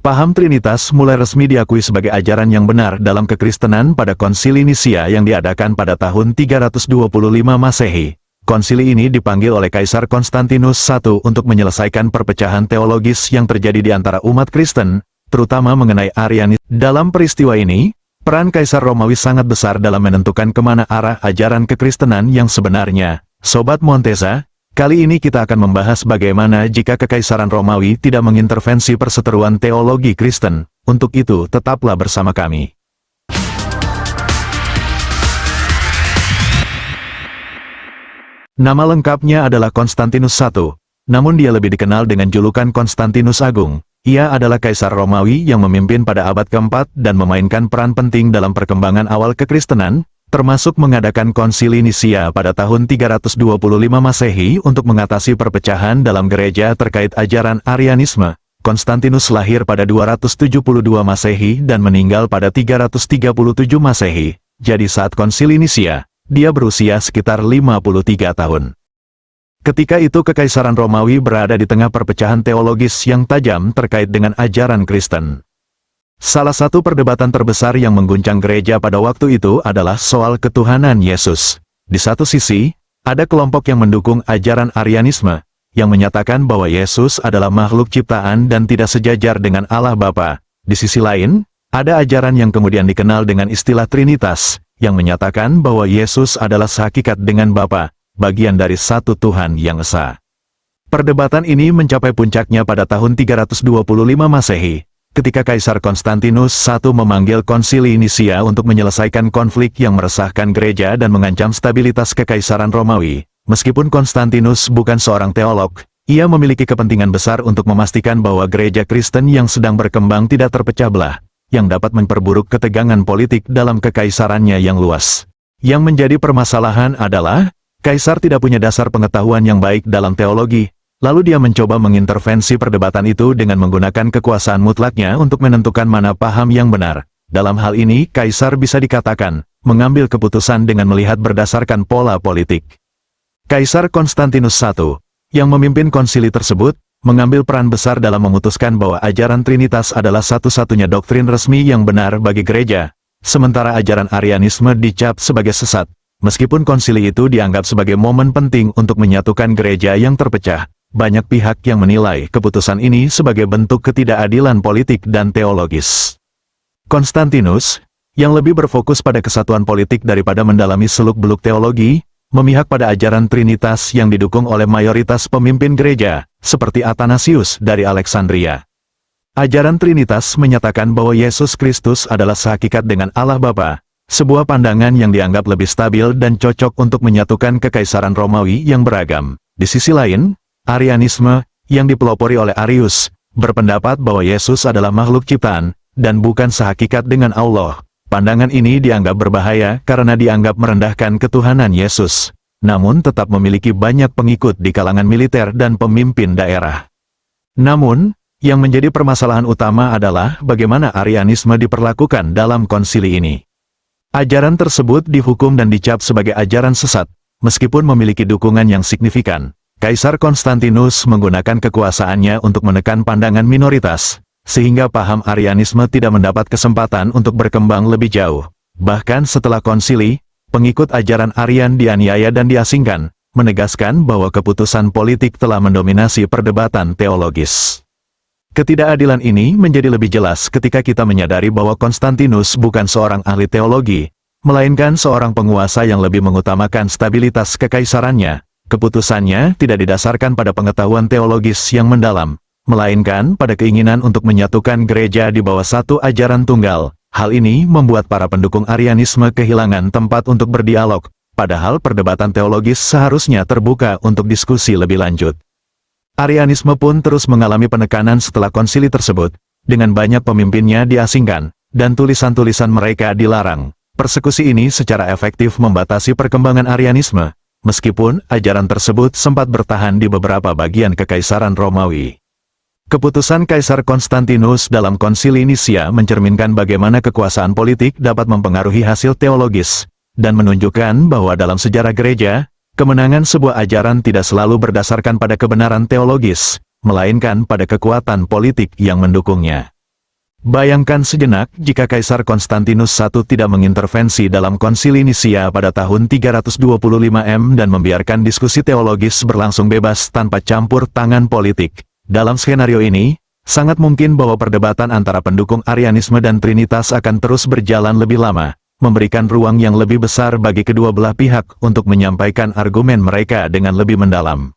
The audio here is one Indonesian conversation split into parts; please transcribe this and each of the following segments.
Paham Trinitas mulai resmi diakui sebagai ajaran yang benar dalam kekristenan pada Konsili Nisia yang diadakan pada tahun 325 Masehi. Konsili ini dipanggil oleh Kaisar Konstantinus I untuk menyelesaikan perpecahan teologis yang terjadi di antara umat Kristen, terutama mengenai Arianisme. Dalam peristiwa ini, peran Kaisar Romawi sangat besar dalam menentukan kemana arah ajaran kekristenan yang sebenarnya. Sobat Montesa, kali ini kita akan membahas bagaimana jika Kekaisaran Romawi tidak mengintervensi perseteruan teologi Kristen. Untuk itu, tetaplah bersama kami. Nama lengkapnya adalah Konstantinus I, namun dia lebih dikenal dengan julukan Konstantinus Agung. Ia adalah Kaisar Romawi yang memimpin pada abad keempat dan memainkan peran penting dalam perkembangan awal kekristenan, termasuk mengadakan Konsili Nisia pada tahun 325 Masehi untuk mengatasi perpecahan dalam gereja terkait ajaran Arianisme. Konstantinus lahir pada 272 Masehi dan meninggal pada 337 Masehi. Jadi saat Konsili Nisia, dia berusia sekitar 53 tahun. Ketika itu Kekaisaran Romawi berada di tengah perpecahan teologis yang tajam terkait dengan ajaran Kristen. Salah satu perdebatan terbesar yang mengguncang gereja pada waktu itu adalah soal ketuhanan Yesus. Di satu sisi, ada kelompok yang mendukung ajaran Arianisme, yang menyatakan bahwa Yesus adalah makhluk ciptaan dan tidak sejajar dengan Allah Bapa. Di sisi lain, ada ajaran yang kemudian dikenal dengan istilah Trinitas, yang menyatakan bahwa Yesus adalah sehakikat dengan Bapa, bagian dari satu Tuhan yang esa. Perdebatan ini mencapai puncaknya pada tahun 325 Masehi, ketika Kaisar Konstantinus I memanggil Konsili Nisia untuk menyelesaikan konflik yang meresahkan gereja dan mengancam stabilitas Kekaisaran Romawi. Meskipun Konstantinus bukan seorang teolog, ia memiliki kepentingan besar untuk memastikan bahwa gereja Kristen yang sedang berkembang tidak terpecah belah, yang dapat memperburuk ketegangan politik dalam kekaisarannya yang luas. Yang menjadi permasalahan adalah, Kaisar tidak punya dasar pengetahuan yang baik dalam teologi, lalu dia mencoba mengintervensi perdebatan itu dengan menggunakan kekuasaan mutlaknya untuk menentukan mana paham yang benar. Dalam hal ini, Kaisar bisa dikatakan, mengambil keputusan dengan melihat berdasarkan pola politik. Kaisar Konstantinus I, yang memimpin konsili tersebut, mengambil peran besar dalam memutuskan bahwa ajaran Trinitas adalah satu-satunya doktrin resmi yang benar bagi gereja, sementara ajaran Arianisme dicap sebagai sesat. Meskipun konsili itu dianggap sebagai momen penting untuk menyatukan gereja yang terpecah, banyak pihak yang menilai keputusan ini sebagai bentuk ketidakadilan politik dan teologis. Konstantinus, yang lebih berfokus pada kesatuan politik daripada mendalami seluk-beluk teologi, memihak pada ajaran Trinitas yang didukung oleh mayoritas pemimpin gereja, seperti Athanasius dari Alexandria. Ajaran Trinitas menyatakan bahwa Yesus Kristus adalah sehakikat dengan Allah Bapa, sebuah pandangan yang dianggap lebih stabil dan cocok untuk menyatukan Kekaisaran Romawi yang beragam. Di sisi lain, Arianisme, yang dipelopori oleh Arius, berpendapat bahwa Yesus adalah makhluk ciptaan, dan bukan sehakikat dengan Allah. Pandangan ini dianggap berbahaya karena dianggap merendahkan ketuhanan Yesus, namun tetap memiliki banyak pengikut di kalangan militer dan pemimpin daerah. Namun, yang menjadi permasalahan utama adalah bagaimana Arianisme diperlakukan dalam konsili ini. Ajaran tersebut dihukum dan dicap sebagai ajaran sesat, meskipun memiliki dukungan yang signifikan. Kaisar Konstantinus menggunakan kekuasaannya untuk menekan pandangan minoritas, sehingga paham Arianisme tidak mendapat kesempatan untuk berkembang lebih jauh. Bahkan setelah konsili, pengikut ajaran Arian dianiaya dan diasingkan, menegaskan bahwa keputusan politik telah mendominasi perdebatan teologis. Ketidakadilan ini menjadi lebih jelas ketika kita menyadari bahwa Konstantinus bukan seorang ahli teologi, melainkan seorang penguasa yang lebih mengutamakan stabilitas kekaisarannya. Keputusannya tidak didasarkan pada pengetahuan teologis yang mendalam, melainkan pada keinginan untuk menyatukan gereja di bawah satu ajaran tunggal. Hal ini membuat para pendukung Arianisme kehilangan tempat untuk berdialog, padahal perdebatan teologis seharusnya terbuka untuk diskusi lebih lanjut. Arianisme pun terus mengalami penekanan setelah konsili tersebut, dengan banyak pemimpinnya diasingkan, dan tulisan-tulisan mereka dilarang. Persekusi ini secara efektif membatasi perkembangan Arianisme, meskipun ajaran tersebut sempat bertahan di beberapa bagian Kekaisaran Romawi. Keputusan Kaisar Konstantinus dalam Konsili Nisia mencerminkan bagaimana kekuasaan politik dapat mempengaruhi hasil teologis, dan menunjukkan bahwa dalam sejarah gereja, kemenangan sebuah ajaran tidak selalu berdasarkan pada kebenaran teologis, melainkan pada kekuatan politik yang mendukungnya. Bayangkan sejenak jika Kaisar Konstantinus I tidak mengintervensi dalam konsili Nisia pada tahun 325 dan membiarkan diskusi teologis berlangsung bebas tanpa campur tangan politik. Dalam skenario ini, sangat mungkin bahwa perdebatan antara pendukung Arianisme dan Trinitas akan terus berjalan lebih lama, memberikan ruang yang lebih besar bagi kedua belah pihak untuk menyampaikan argumen mereka dengan lebih mendalam.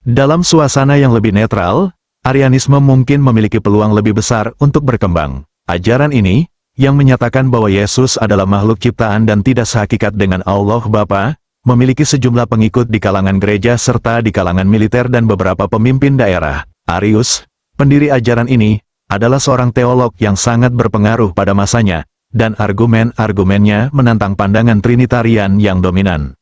Dalam suasana yang lebih netral, Arianisme mungkin memiliki peluang lebih besar untuk berkembang. Ajaran ini, yang menyatakan bahwa Yesus adalah makhluk ciptaan dan tidak sehakikat dengan Allah Bapa, memiliki sejumlah pengikut di kalangan gereja serta di kalangan militer dan beberapa pemimpin daerah. Arius, pendiri ajaran ini, adalah seorang teolog yang sangat berpengaruh pada masanya, dan argumen-argumennya menantang pandangan Trinitarian yang dominan.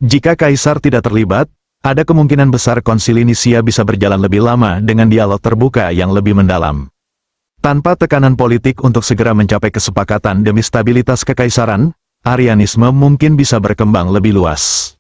Jika Kaisar tidak terlibat, ada kemungkinan besar konsili Nisia bisa berjalan lebih lama dengan dialog terbuka yang lebih mendalam. Tanpa tekanan politik untuk segera mencapai kesepakatan demi stabilitas kekaisaran, Arianisme mungkin bisa berkembang lebih luas.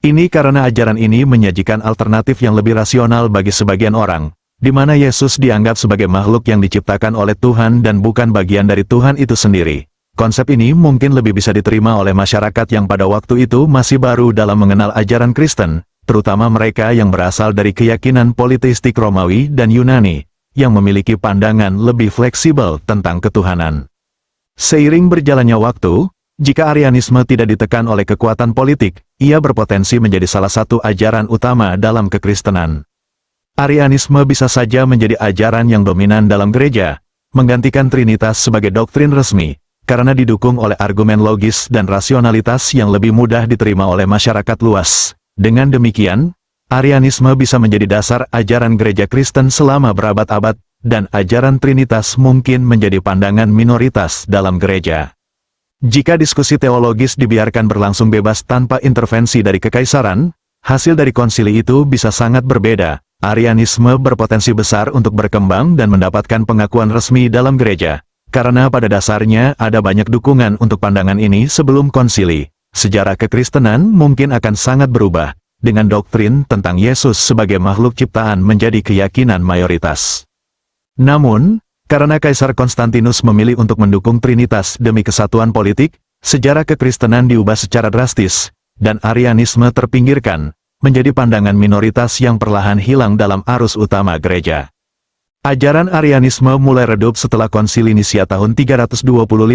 Ini karena ajaran ini menyajikan alternatif yang lebih rasional bagi sebagian orang, di mana Yesus dianggap sebagai makhluk yang diciptakan oleh Tuhan dan bukan bagian dari Tuhan itu sendiri. Konsep ini mungkin lebih bisa diterima oleh masyarakat yang pada waktu itu masih baru dalam mengenal ajaran Kristen, terutama mereka yang berasal dari keyakinan politeistik Romawi dan Yunani, yang memiliki pandangan lebih fleksibel tentang ketuhanan. Seiring berjalannya waktu, jika Arianisme tidak ditekan oleh kekuatan politik, ia berpotensi menjadi salah satu ajaran utama dalam kekristenan. Arianisme bisa saja menjadi ajaran yang dominan dalam gereja, menggantikan Trinitas sebagai doktrin resmi, karena didukung oleh argumen logis dan rasionalitas yang lebih mudah diterima oleh masyarakat luas. Dengan demikian, Arianisme bisa menjadi dasar ajaran gereja Kristen selama berabad-abad, dan ajaran Trinitas mungkin menjadi pandangan minoritas dalam gereja. Jika diskusi teologis dibiarkan berlangsung bebas tanpa intervensi dari kekaisaran, hasil dari konsili itu bisa sangat berbeda. Arianisme berpotensi besar untuk berkembang dan mendapatkan pengakuan resmi dalam gereja, karena pada dasarnya ada banyak dukungan untuk pandangan ini sebelum konsili. Sejarah kekristenan mungkin akan sangat berubah, dengan doktrin tentang Yesus sebagai makhluk ciptaan menjadi keyakinan mayoritas. Namun, karena Kaisar Konstantinus memilih untuk mendukung Trinitas demi kesatuan politik, sejarah kekristenan diubah secara drastis, dan Arianisme terpinggirkan, menjadi pandangan minoritas yang perlahan hilang dalam arus utama gereja. Ajaran Arianisme mulai redup setelah konsili Nisia tahun 325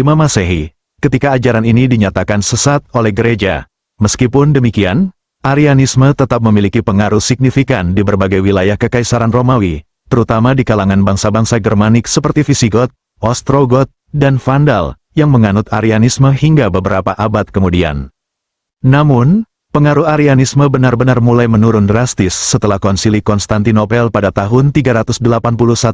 Masehi, ketika ajaran ini dinyatakan sesat oleh gereja. Meskipun demikian, Arianisme tetap memiliki pengaruh signifikan di berbagai wilayah Kekaisaran Romawi, terutama di kalangan bangsa-bangsa Germanik seperti Visigot, Ostrogot, dan Vandal, yang menganut Arianisme hingga beberapa abad kemudian. Namun, pengaruh Arianisme benar-benar mulai menurun drastis setelah konsili Konstantinopel pada tahun 381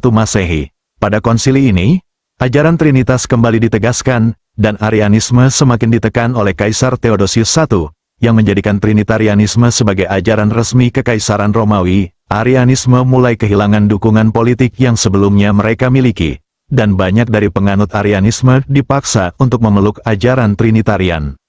Masehi. Pada konsili ini, ajaran Trinitas kembali ditegaskan, dan Arianisme semakin ditekan oleh Kaisar Theodosius I, yang menjadikan Trinitarianisme sebagai ajaran resmi Kekaisaran Romawi. Arianisme mulai kehilangan dukungan politik yang sebelumnya mereka miliki, dan banyak dari penganut Arianisme dipaksa untuk memeluk ajaran Trinitarian.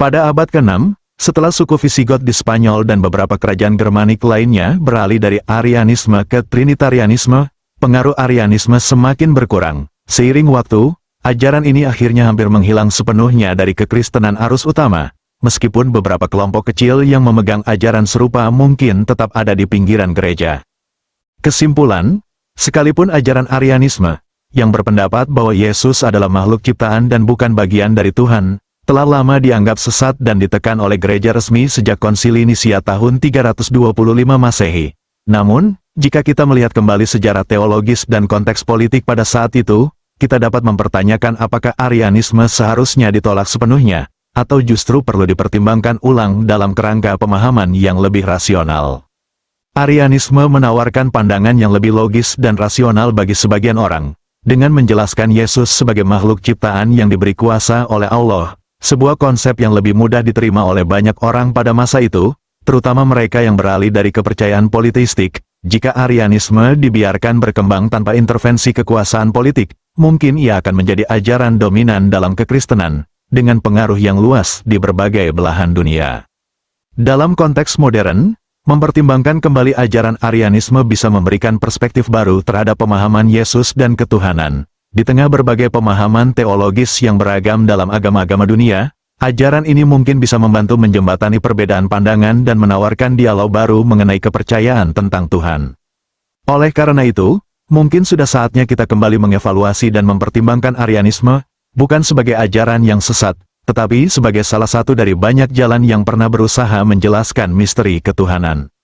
Pada abad ke-6, setelah suku Visigot di Spanyol dan beberapa kerajaan Germanik lainnya beralih dari Arianisme ke Trinitarianisme, pengaruh Arianisme semakin berkurang. Seiring waktu, ajaran ini akhirnya hampir menghilang sepenuhnya dari kekristenan arus utama, meskipun beberapa kelompok kecil yang memegang ajaran serupa mungkin tetap ada di pinggiran gereja. Kesimpulan, sekalipun ajaran Arianisme, yang berpendapat bahwa Yesus adalah makhluk ciptaan dan bukan bagian dari Tuhan, telah lama dianggap sesat dan ditekan oleh gereja resmi sejak konsili Nisia tahun 325 Masehi. Namun, jika kita melihat kembali sejarah teologis dan konteks politik pada saat itu, kita dapat mempertanyakan apakah Arianisme seharusnya ditolak sepenuhnya, atau justru perlu dipertimbangkan ulang dalam kerangka pemahaman yang lebih rasional. Arianisme menawarkan pandangan yang lebih logis dan rasional bagi sebagian orang, dengan menjelaskan Yesus sebagai makhluk ciptaan yang diberi kuasa oleh Allah, sebuah konsep yang lebih mudah diterima oleh banyak orang pada masa itu, terutama mereka yang beralih dari kepercayaan politeistik. Jika Arianisme dibiarkan berkembang tanpa intervensi kekuasaan politik, mungkin ia akan menjadi ajaran dominan dalam kekristenan, dengan pengaruh yang luas di berbagai belahan dunia. Dalam konteks modern, mempertimbangkan kembali ajaran Arianisme bisa memberikan perspektif baru terhadap pemahaman Yesus dan ketuhanan. Di tengah berbagai pemahaman teologis yang beragam dalam agama-agama dunia, ajaran ini mungkin bisa membantu menjembatani perbedaan pandangan dan menawarkan dialog baru mengenai kepercayaan tentang Tuhan. Oleh karena itu, mungkin sudah saatnya kita kembali mengevaluasi dan mempertimbangkan Arianisme, bukan sebagai ajaran yang sesat, tetapi sebagai salah satu dari banyak jalan yang pernah berusaha menjelaskan misteri ketuhanan.